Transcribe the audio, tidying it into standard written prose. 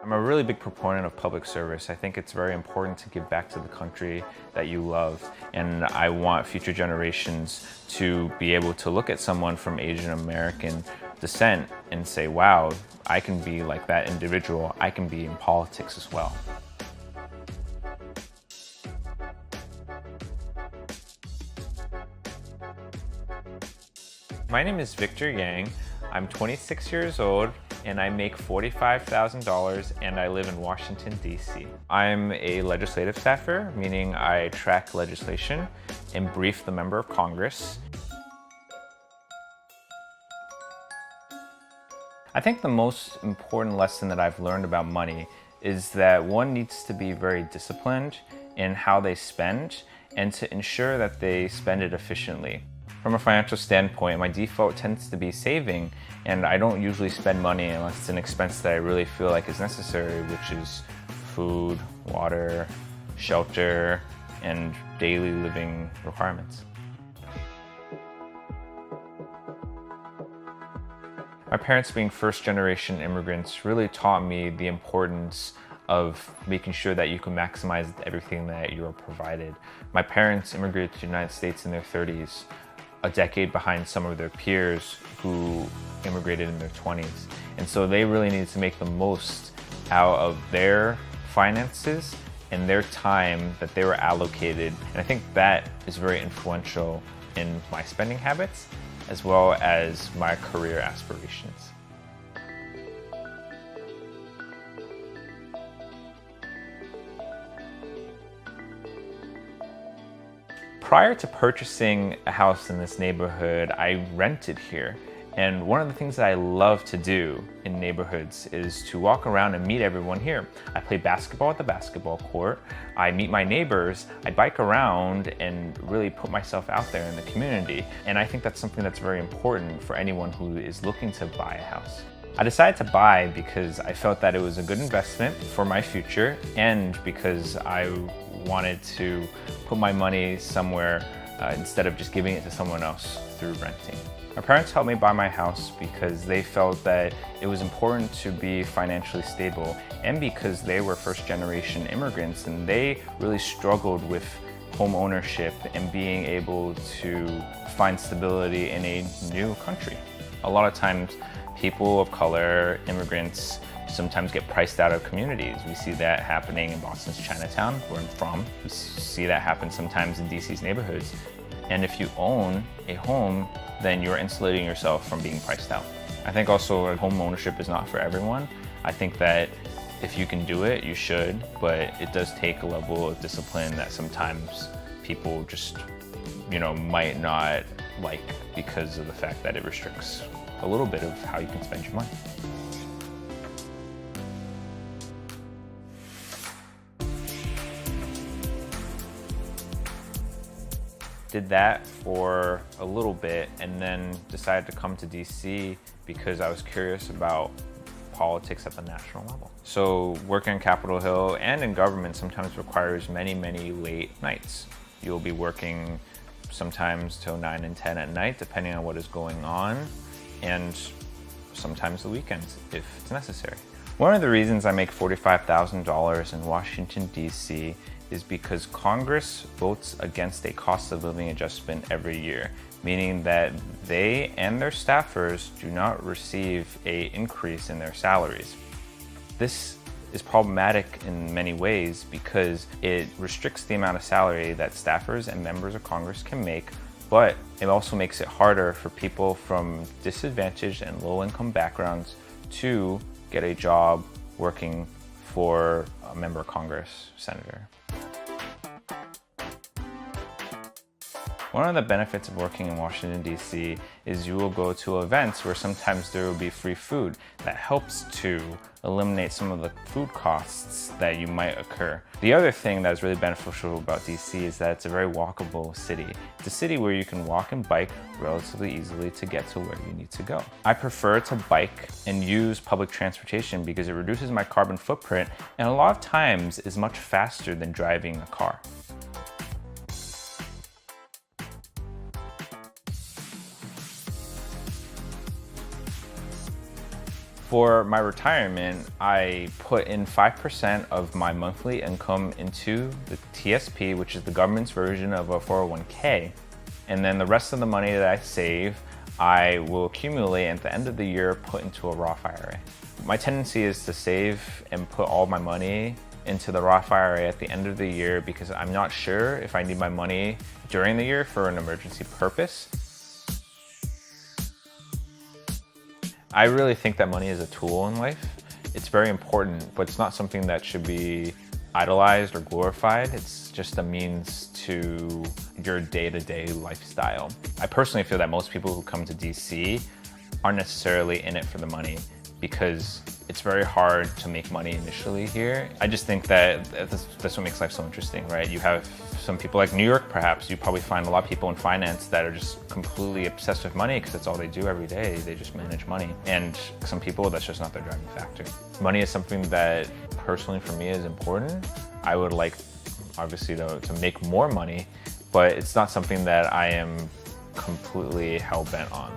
I'm a really big proponent of public service. I think it's very important to give back to the country that you love. And I want future generations to be able to look at someone from Asian American descent and say, wow, I can be like that individual. I can be in politics as well. My name is Victor Yang. I'm 26 years old and I make $45,000 and I live in Washington, D.C. I'm a legislative staffer, meaning I track legislation and brief the member of Congress. I think the most important lesson that I've learned about money is that one needs to be very disciplined in how they spend and to ensure that they spend it efficiently. From a financial standpoint, my default tends to be saving, and I don't usually spend money unless it's an expense that I really feel like is necessary, which is food, water, shelter, and daily living requirements. My parents, being first-generation immigrants, really taught me the importance of making sure that you can maximize everything that you are provided. My parents immigrated to the United States in their 30s, a decade behind some of their peers who immigrated in their 20s. And so they really needed to make the most out of their finances and their time that they were allocated. And I think that is very influential in my spending habits, as well as my career aspirations. Prior to purchasing a house in this neighborhood, I rented here. And one of the things that I love to do in neighborhoods is to walk around and meet everyone here. I play basketball at the basketball court. I meet my neighbors. I bike around and really put myself out there in the community. And I think that's something that's very important for anyone who is looking to buy a house. I decided to buy because I felt that it was a good investment for my future and because I wanted to put my money somewhere instead of just giving it to someone else through renting. My parents helped me buy my house because they felt that it was important to be financially stable and because they were first-generation immigrants and they really struggled with home ownership and being able to find stability in a new country. A lot of times, people of color, immigrants, sometimes get priced out of communities. We see that happening in Boston's Chinatown, where I'm from. We see that happen sometimes in DC's neighborhoods. And if you own a home, then you're insulating yourself from being priced out. I think also home ownership is not for everyone. I think that if you can do it, you should, but it does take a level of discipline that sometimes people just, might not like because of the fact that it restricts a little bit of how you can spend your money. Did that for a little bit and then decided to come to DC because I was curious about politics at the national level. So working on Capitol Hill and in government sometimes requires many, many late nights. You'll be working sometimes till 9 and 10 at night, depending on what is going on, and sometimes the weekends if it's necessary. One of the reasons I make $45,000 in Washington, D.C. is because Congress votes against a cost of living adjustment every year, meaning that they and their staffers do not receive an increase in their salaries. This is problematic in many ways because it restricts the amount of salary that staffers and members of Congress can make, but it also makes it harder for people from disadvantaged and low-income backgrounds to get a job working for a member of Congress, senator. One of the benefits of working in Washington, D.C. is you will go to events where sometimes there will be free food. That helps to eliminate some of the food costs that you might occur. The other thing that is really beneficial about D.C. is that it's a very walkable city. It's a city where you can walk and bike relatively easily to get to where you need to go. I prefer to bike and use public transportation because it reduces my carbon footprint and a lot of times is much faster than driving a car. For my retirement, I put in 5% of my monthly income into the TSP, which is the government's version of a 401k. And then the rest of the money that I save, I will accumulate and at the end of the year put into a Roth IRA. My tendency is to save and put all my money into the Roth IRA at the end of the year because I'm not sure if I need my money during the year for an emergency purpose. I really think that money is a tool in life. It's very important, but it's not something that should be idolized or glorified. It's just a means to your day-to-day lifestyle. I personally feel that most people who come to DC aren't necessarily in it for the money because it's very hard to make money initially here. I just think that that's what makes life so interesting, right? You have some people like New York, perhaps. You probably find a lot of people in finance that are just completely obsessed with money because that's all they do every day. They just manage money. And some people, that's just not their driving factor. Money is something that personally for me is important. I would like, obviously, to make more money, but it's not something that I am completely hell-bent on.